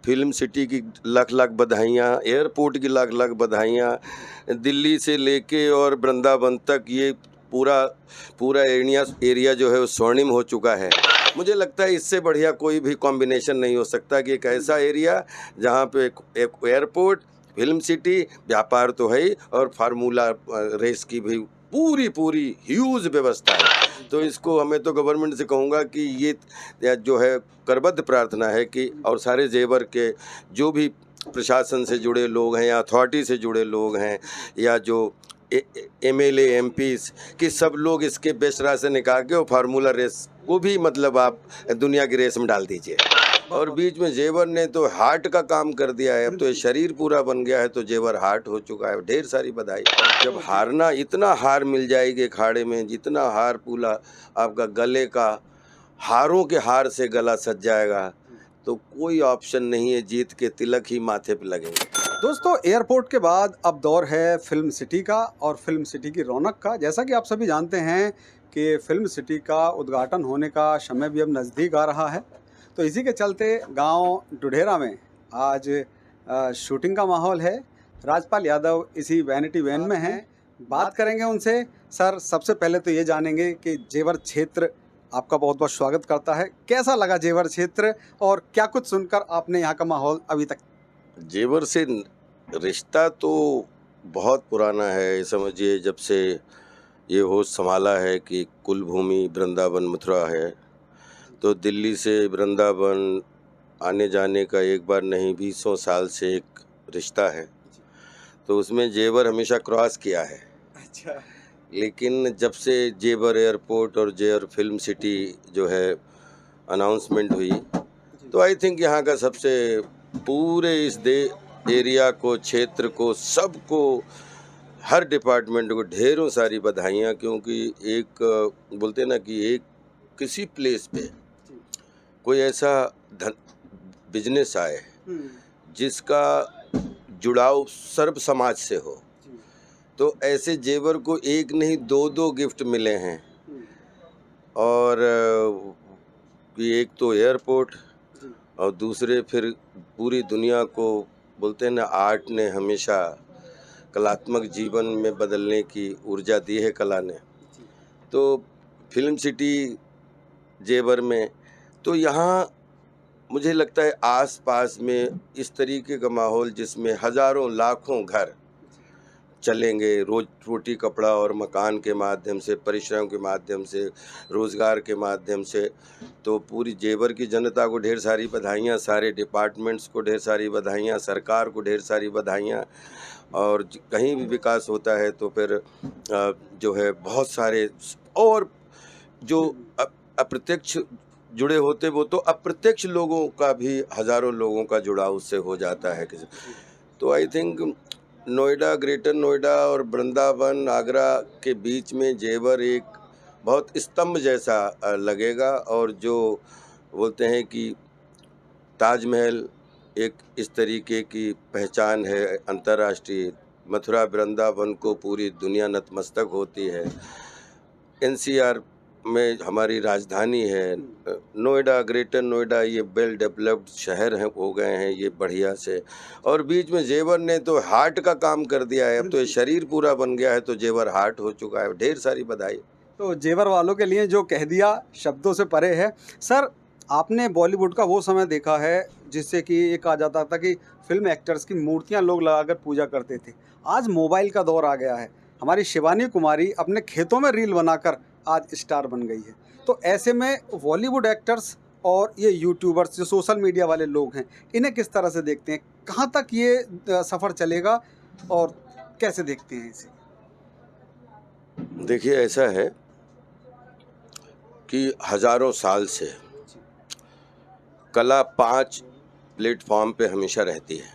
Film city की लाख लाख बधाइयाँ, airport की लाख लाख बधाइयाँ, दिल्ली से लेके और वृंदावन तक ये पूरा पूरा एरिया जो है वो स्वर्णिम हो चुका है। मुझे लगता है इससे बढ़िया कोई भी कॉम्बिनेशन नहीं हो सकता कि एक ऐसा एरिया जहाँ पे एक एयरपोर्ट, फिल्म सिटी, व्यापार तो है ही और फार्मूला रेस की भी पूरी ह्यूज व्यवस्था है। तो इसको हमें तो गवर्नमेंट से कहूँगा कि ये जो है करबद्ध प्रार्थना है कि और सारे जेवर के जो भी प्रशासन से जुड़े लोग हैं या अथॉरिटी से जुड़े लोग हैं या जो एमएलए एमपीज कि सब लोग इसके बेस्ट राह से निकाल के और फार्मूला रेस को भी मतलब आप दुनिया की रेस में डाल दीजिए। और बीच में जेवर ने तो हार्ट का काम कर दिया है, अब तो ये शरीर पूरा बन गया है तो जेवर हार्ट हो चुका है। ढेर सारी बधाई। जब हारना, इतना हार मिल जाएगी अखाड़े में, जितना हार पूरा आपका गले का हारों के हार से गला सज जाएगा तो कोई ऑप्शन नहीं है, जीत के तिलक ही माथे पे लगेंगे। दोस्तों, एयरपोर्ट के बाद अब दौर है फिल्म सिटी का और फिल्म सिटी की रौनक का। जैसा कि आप सभी जानते हैं कि फिल्म सिटी का उद्घाटन होने का समय भी अब नज़दीक आ रहा है, तो इसी के चलते गांव डुढेरा में आज शूटिंग का माहौल है। राजपाल यादव इसी वैनिटी वैन में हैं, बात करेंगे उनसे। सर, सबसे पहले तो ये जानेंगे कि जेवर क्षेत्र आपका बहुत बहुत स्वागत करता है। कैसा लगा जेवर क्षेत्र और क्या कुछ सुनकर आपने यहाँ का माहौल अभी तक? जेवर से रिश्ता तो बहुत पुराना है, समझिए जब से ये होश संभाला है कि कुल भूमि वृंदावन मथुरा है, तो दिल्ली से वृंदावन आने जाने का एक बार नहीं 20 साल से एक रिश्ता है, तो उसमें जेवर हमेशा क्रॉस किया है। अच्छा। लेकिन जब से जेवर एयरपोर्ट और जेवर फिल्म सिटी जो है अनाउंसमेंट हुई, तो आई थिंक यहाँ का सबसे पूरे इस एरिया को, क्षेत्र को, सबको, हर डिपार्टमेंट को ढेरों सारी बधाइयाँ, क्योंकि एक बोलते हैं ना कि एक किसी प्लेस पे कोई ऐसा बिजनेस आए जिसका जुड़ाव सर्व समाज से हो, तो ऐसे जेवर को एक नहीं दो गिफ्ट मिले हैं। और एक तो एयरपोर्ट और दूसरे फिर पूरी दुनिया को बोलते हैं ना, आर्ट ने हमेशा कलात्मक जीवन में बदलने की ऊर्जा दी है कला ने। तो फिल्म सिटी जेवर में तो यहाँ मुझे लगता है आसपास में इस तरीके का माहौल जिसमें हजारों लाखों घर चलेंगे, रोज रोटी कपड़ा और मकान के माध्यम से, परिश्रम के माध्यम से, रोज़गार के माध्यम से। तो पूरी जेवर की जनता को ढेर सारी बधाइयाँ, सारे डिपार्टमेंट्स को ढेर सारी बधाइयाँ, सरकार को ढेर सारी बधाइयाँ। और कहीं भी विकास होता है तो फिर जो है बहुत सारे और जो अप्रत्यक्ष जुड़े होते, वो तो अप्रत्यक्ष लोगों का भी, हज़ारों लोगों का जुड़ाव उससे हो जाता है किसी। तो I think Noida, greater Noida और वृंदावन, आगरा के बीच में जेवर एक बहुत स्तंभ जैसा लगेगा। और जो बोलते हैं कि ताजमहल एक इस तरीके की पहचान है अंतर्राष्ट्रीय, मथुरा वृंदावन को पूरी दुनिया नतमस्तक होती है। एनसीआर में हमारी राजधानी है। नोएडा, ग्रेटर नोएडा, ये वेल डेवलप्ड शहर हैं, हो गए हैं ये बढ़िया से। और बीच में जेवर ने तो हार्ट का काम कर दिया है, अब तो ये शरीर पूरा बन गया है तो जेवर हार्ट हो चुका है। ढेर सारी बधाई। तो जेवर वालों के लिए जो कह दिया शब्दों से परे है। सर, आपने बॉलीवुड का वो समय देखा है जिससे कि ये कहा जाता था कि फिल्म एक्टर्स की मूर्तियां लोग लगाकर पूजा करते थे। आज मोबाइल का दौर आ गया है। हमारी शिवानी कुमारी अपने खेतों में रील बनाकर आज स्टार बन गई है। तो ऐसे में बॉलीवुड एक्टर्स और ये यूट्यूबर्स जो सोशल मीडिया वाले लोग हैं, इन्हें किस तरह से देखते हैं? कहाँ तक ये सफ़र चलेगा और कैसे देखते हैं इसे? देखिए, ऐसा है कि हजारों साल से कला 5 प्लेटफॉर्म पे हमेशा रहती है।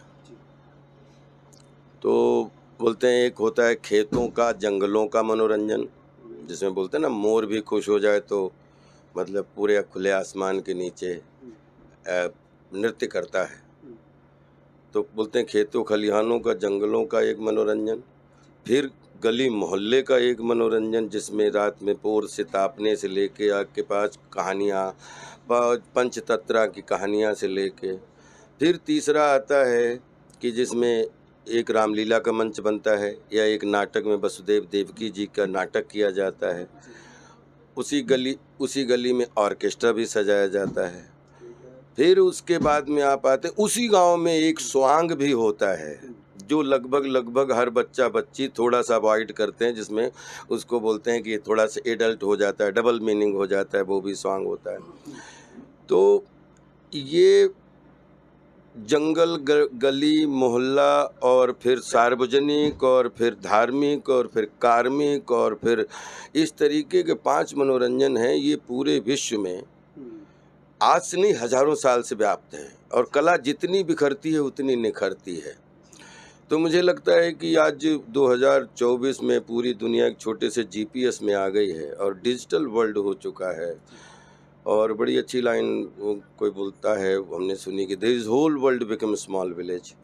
तो बोलते हैं एक होता है खेतों का, जंगलों का मनोरंजन, जिसमें बोलते हैं ना मोर भी खुश हो जाए तो मतलब पूरे खुले आसमान के नीचे नृत्य करता है। तो बोलते हैं खेतों खलिहानों का, जंगलों का एक मनोरंजन, फिर गली मोहल्ले का एक मनोरंजन जिसमें रात में पोर से तापने से लेके आपके पास कहानियाँ, पंचतंत्रा की कहानियाँ से लेके, फिर तीसरा आता है कि जिसमें एक रामलीला का मंच बनता है या एक नाटक में वसुदेव देवकी जी का नाटक किया जाता है। उसी गली में ऑर्केस्ट्रा भी सजाया जाता है। फिर उसके बाद में आप आते उसी गांव में एक स्वांग भी होता है जो लगभग हर बच्चा बच्ची थोड़ा सा अवॉइड करते हैं, जिसमें उसको बोलते हैं कि थोड़ा सा एडल्ट हो जाता है, डबल मीनिंग हो जाता है, वो भी स्वांग होता है। तो ये जंगल गली मोहल्ला और फिर सार्वजनिक और फिर धार्मिक और फिर कार्मिक और फिर इस तरीके के 5 मनोरंजन हैं, ये पूरे विश्व में आज से नहीं हजारों साल से व्याप्त है और कला जितनी बिखरती है उतनी निखरती है। तो मुझे लगता है कि आज 2024 में पूरी दुनिया एक छोटे से जीपीएस में आ गई है और डिजिटल वर्ल्ड हो चुका है। और बड़ी अच्छी लाइन कोई बोलता है, हमने सुनी कि there is whole world become small village.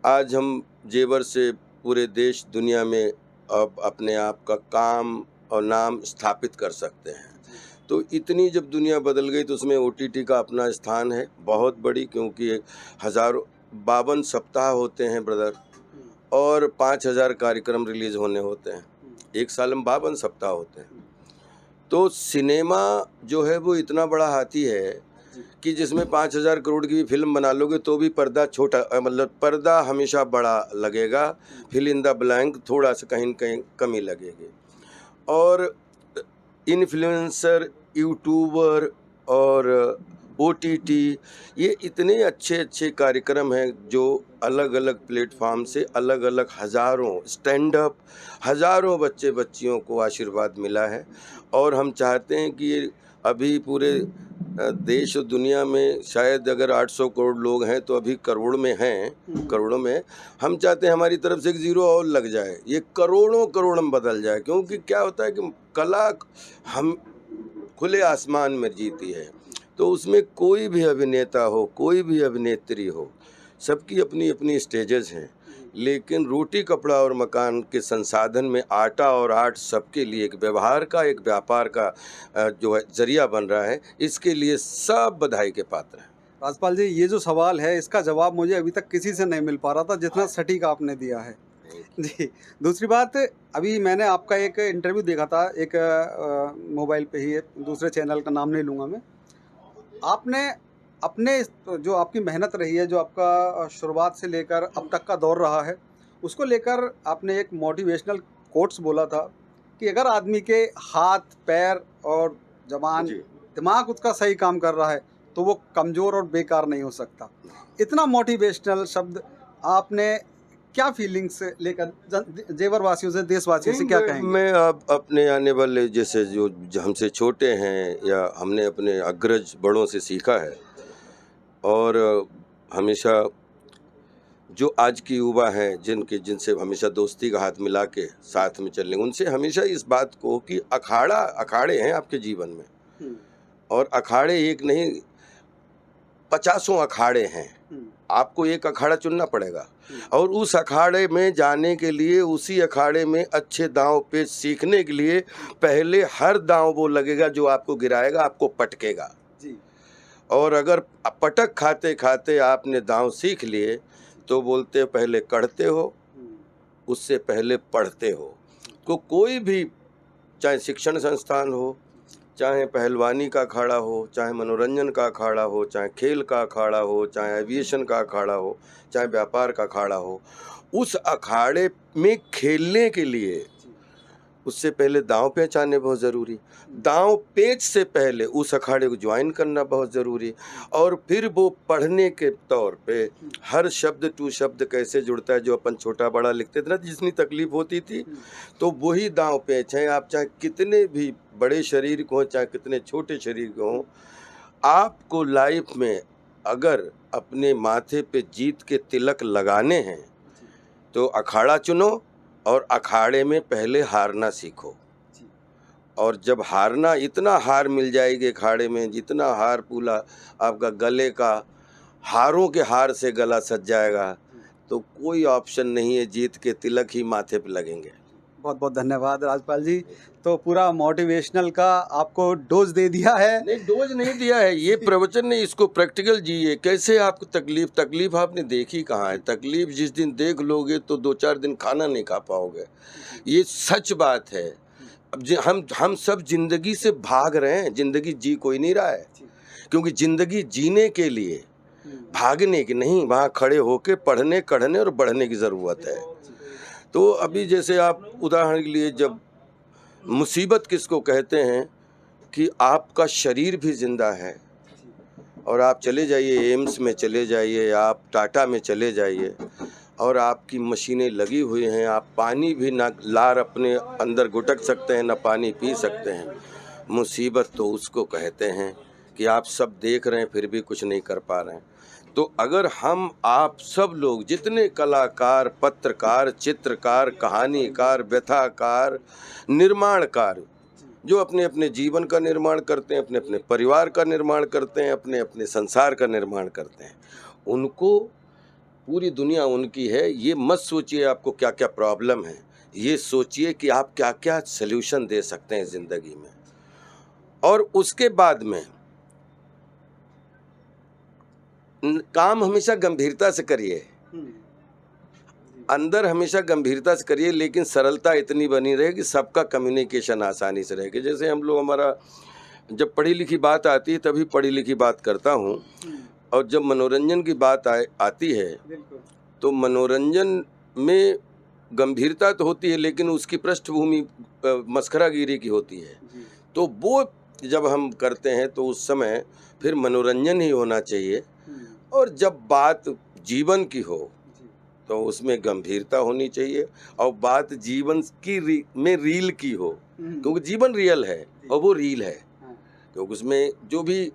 आज हम जेवर से पूरे देश दुनिया में अब अपने आप का काम और नाम स्थापित कर सकते हैं। तो इतनी जब दुनिया बदल गई तो उसमें ओटीटी का अपना स्थान है बहुत बड़ी, क्योंकि 52 सप्ताह होते हैं ब्रदर और 5000 कार्यक्रम रिलीज होने होते हैं। एक साल में 52 सप्ताह होते हैं। तो सिनेमा जो है वो इतना बड़ा हाथी है कि जिसमें 5000 करोड़ की भी फिल्म बना लोगे तो भी पर्दा छोटा, मतलब पर्दा हमेशा बड़ा लगेगा, फिल इन द ब्लैंक थोड़ा सा कहीं न कहीं कमी लगेगी। और इन्फ्लुएंसर, यूट्यूबर और ओटीटी, ये इतने अच्छे अच्छे कार्यक्रम हैं जो अलग अलग प्लेटफॉर्म से अलग अलग हज़ारों स्टैंड अप, हज़ारों बच्चे बच्चियों को आशीर्वाद मिला है। और हम चाहते हैं कि ये अभी पूरे देश और दुनिया में शायद अगर 800 करोड़ लोग हैं तो अभी करोड़ों में हम चाहते हैं हमारी तरफ से एक ज़ीरो और लग जाए, ये करोड़ों करोड़ में बदल जाए। क्योंकि क्या होता है कि कला हम खुले आसमान में जीती है, तो उसमें कोई भी अभिनेता हो, कोई भी अभिनेत्री हो, सबकी अपनी अपनी स्टेजेस हैं, लेकिन रोटी कपड़ा और मकान के संसाधन में आटा और आर्ट सबके लिए एक व्यवहार का, एक व्यापार का जो है जरिया बन रहा है। इसके लिए सब बधाई के पात्र हैं। राजपाल जी, ये जो सवाल है इसका जवाब मुझे अभी तक किसी से नहीं मिल पा रहा था जितना सटीक आपने दिया है जी। दूसरी बात, अभी मैंने आपका एक इंटरव्यू देखा था एक मोबाइल पे ही, दूसरे चैनल का नाम नहीं लूँगा मैं। आपने अपने जो आपकी मेहनत रही है, जो आपका शुरुआत से लेकर अब तक का दौर रहा है, उसको लेकर आपने एक मोटिवेशनल कोट्स बोला था कि अगर आदमी के हाथ, पैर और जबान, दिमाग उसका सही काम कर रहा है तो वो कमज़ोर और बेकार नहीं हो सकता। इतना मोटिवेशनल शब्द आपने क्या फीलिंग्स लेकर जेवर वासियों से, देशवासियों से क्या कहेंगे? मैं अब अपने आने वाले जैसे जो हमसे छोटे हैं या हमने अपने अग्रज बड़ों से सीखा है, और हमेशा जो आज की युवा हैं जिनसे हमेशा दोस्ती का हाथ मिला के साथ में चलने, उनसे हमेशा इस बात को कि अखाड़े हैं आपके जीवन में, और अखाड़े एक नहीं 50 अखाड़े हैं। आपको एक अखाड़ा चुनना पड़ेगा और उस अखाड़े में जाने के लिए, उसी अखाड़े में अच्छे दांव पेच सीखने के लिए पहले हर दांव वो लगेगा जो आपको गिराएगा, आपको पटकेगा जी। और अगर पटक खाते खाते आपने दांव सीख लिए तो बोलते पहले कढ़ते हो, उससे पहले पढ़ते हो। तो कोई भी, चाहे शिक्षण संस्थान हो, चाहे पहलवानी का अखाड़ा हो, चाहे मनोरंजन का अखाड़ा हो, चाहे खेल का अखाड़ा हो, चाहे एविएशन का अखाड़ा हो, चाहे व्यापार का अखाड़ा हो, उस अखाड़े में खेलने के लिए उससे पहले दांव पेच आने बहुत ज़रूरी, दांव पेच से पहले उस अखाड़े को ज्वाइन करना बहुत ज़रूरी, और फिर वो पढ़ने के तौर पे हर शब्द टू शब्द कैसे जुड़ता है, जो अपन छोटा बड़ा लिखते थे ना, जितनी तकलीफ होती थी, तो वही दांव पेच है। आप चाहे कितने भी बड़े शरीर को हो, चाहे कितने छोटे शरीर को हो, आपको लाइफ में अगर अपने माथे पे जीत के तिलक लगाने हैं तो अखाड़ा चुनो और अखाड़े में पहले हारना सीखो। और जब हारना, इतना हार मिल जाएगी अखाड़े में, जितना हार पूला आपका गले का हारों के हार से गला सज जाएगा, तो कोई ऑप्शन नहीं है, जीत के तिलक ही माथे पे लगेंगे। बहुत बहुत धन्यवाद राजपाल जी। तो पूरा मोटिवेशनल का आपको डोज दे दिया है। नहीं, डोज नहीं दिया है, ये प्रवचन नहीं, इसको प्रैक्टिकल जिए। कैसे आपको तकलीफ आपने देखी कहाँ है? तकलीफ जिस दिन देख लोगे तो 2-4 दिन खाना नहीं खा पाओगे, ये सच बात है। अब हम सब जिंदगी से भाग रहे हैं, जिंदगी जी कोई नहीं रहा है, क्योंकि जिंदगी जीने के लिए भागने की नहीं, वहाँ खड़े होके पढ़ने कढ़ने और बढ़ने की ज़रूरत है। तो अभी जैसे आप उदाहरण के लिए, जब मुसीबत किसको कहते हैं कि आपका शरीर भी जिंदा है और आप चले जाइए एम्स में, चले जाइए आप टाटा में, चले जाइए और आपकी मशीनें लगी हुई हैं, आप पानी भी ना लार अपने अंदर घुटक सकते हैं, ना पानी पी सकते हैं। मुसीबत तो उसको कहते हैं कि आप सब देख रहे हैं फिर भी कुछ नहीं कर पा रहे हैं। तो अगर हम आप सब लोग जितने कलाकार, पत्रकार, चित्रकार, कहानीकार, व्यथाकार, निर्माणकार, जो अपने अपने जीवन का निर्माण करते हैं, अपने अपने परिवार का निर्माण करते हैं, अपने अपने संसार का निर्माण करते हैं, उनको पूरी दुनिया उनकी है। ये मत सोचिए आपको क्या क्या प्रॉब्लम है, ये सोचिए कि आप क्या क्या सल्यूशन दे सकते हैं ज़िंदगी में। और उसके बाद में काम हमेशा गंभीरता से करिए, अंदर हमेशा गंभीरता से करिए, लेकिन सरलता इतनी बनी रहे कि सबका कम्युनिकेशन आसानी से रहेगा। जैसे हम लोग, हमारा जब पढ़ी लिखी बात आती है तभी पढ़ी लिखी बात करता हूँ, और जब मनोरंजन की बात आती है तो मनोरंजन में गंभीरता तो होती है, लेकिन उसकी पृष्ठभूमि मस्खरागिरी की होती है। तो वो जब हम करते हैं तो उस समय फिर मनोरंजन ही होना चाहिए। और जब बात जीवन की हो तो उसमें गंभीरता होनी चाहिए, और बात जीवन की में रील की हो, क्योंकि जीवन रियल है और वो रील है। क्योंकि उसमें जो भी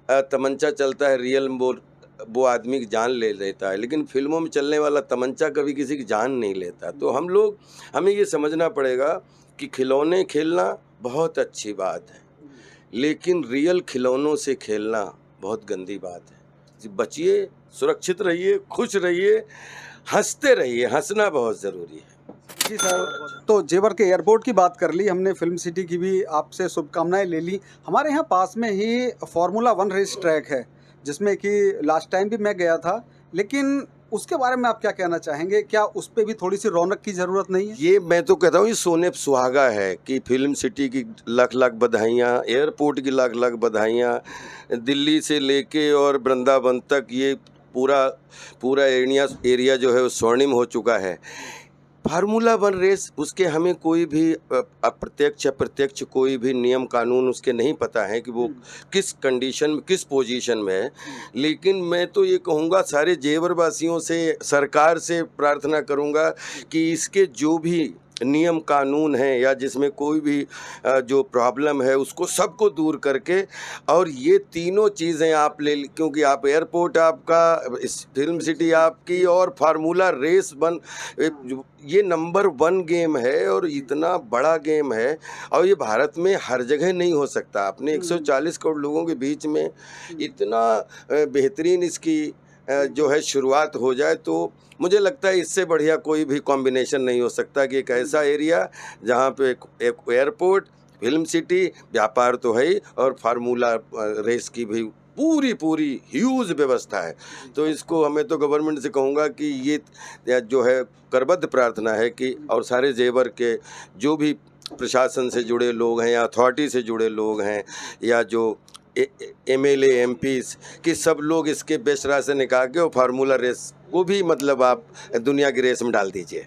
तमंचा चलता है रियल, वो आदमी की जान ले लेता है, लेकिन फिल्मों में चलने वाला तमंचा कभी किसी की जान नहीं लेता। तो हमें ये समझना पड़ेगा कि खिलौने खेलना बहुत अच्छी बात है, लेकिन रियल खिलौनों से खेलना बहुत गंदी बात है। बचिए, सुरक्षित रहिए, खुश रहिए, हंसते रहिए, हंसना बहुत ज़रूरी है। जी सर, तो जेवर के एयरपोर्ट की बात कर ली हमने, फिल्म सिटी की भी आपसे शुभकामनाएं ले ली। हमारे यहाँ पास में ही फार्मूला 1 रेस ट्रैक है, जिसमें कि लास्ट टाइम भी मैं गया था, लेकिन उसके बारे में आप क्या कहना चाहेंगे? क्या उस पे भी थोड़ी सी रौनक की ज़रूरत नहीं है? ये मैं तो कहता हूँ ये सोने पे सुहागा है कि फिल्म सिटी की लाख लाख बधाइयाँ, एयरपोर्ट की लाख लाख बधाइयाँ, दिल्ली से लेके और वृंदावन तक ये पूरा एरिया जो है वो स्वर्णिम हो चुका है। फार्मूला 1 रेस, उसके हमें कोई भी अप्रत्यक्ष अप्रत्यक्ष कोई भी नियम कानून उसके नहीं पता है कि वो किस कंडीशन में, किस पोजीशन में है। लेकिन मैं तो ये कहूँगा, सारे जेवर वासियों से, सरकार से प्रार्थना करूँगा कि इसके जो भी नियम कानून हैं या जिसमें कोई भी जो प्रॉब्लम है उसको सबको दूर करके, और ये तीनों चीज़ें आप ले, क्योंकि आप एयरपोर्ट आपका, इस फिल्म सिटी आपकी, और फार्मूला रेस 1 ये नंबर 1 गेम है और इतना बड़ा गेम है, और ये भारत में हर जगह नहीं हो सकता। अपने 140 करोड़ लोगों के बीच में इतना बेहतरीन इसकी जो है शुरुआत हो जाए, तो मुझे लगता है इससे बढ़िया कोई भी कॉम्बिनेशन नहीं हो सकता कि एक ऐसा एरिया जहाँ पे एक एयरपोर्ट, फिल्म सिटी, व्यापार तो है ही, और फार्मूला रेस की भी पूरी ह्यूज व्यवस्था है। तो इसको हमें तो गवर्नमेंट से कहूँगा कि ये जो है करबद्ध प्रार्थना है कि, और सारे जेवर के जो भी प्रशासन से जुड़े लोग हैं या अथॉरिटी से जुड़े लोग हैं या जो MLA MPs कि सब लोग इसके बेस्ट राह से निकाल के और फार्मूला रेस को भी मतलब आप दुनिया की रेस में डाल दीजिए।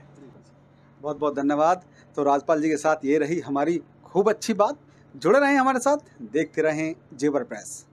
बहुत बहुत धन्यवाद। तो राजपाल जी के साथ ये रही हमारी खूब अच्छी बात। जुड़े रहें हमारे साथ, देखते रहें जेवर प्रेस।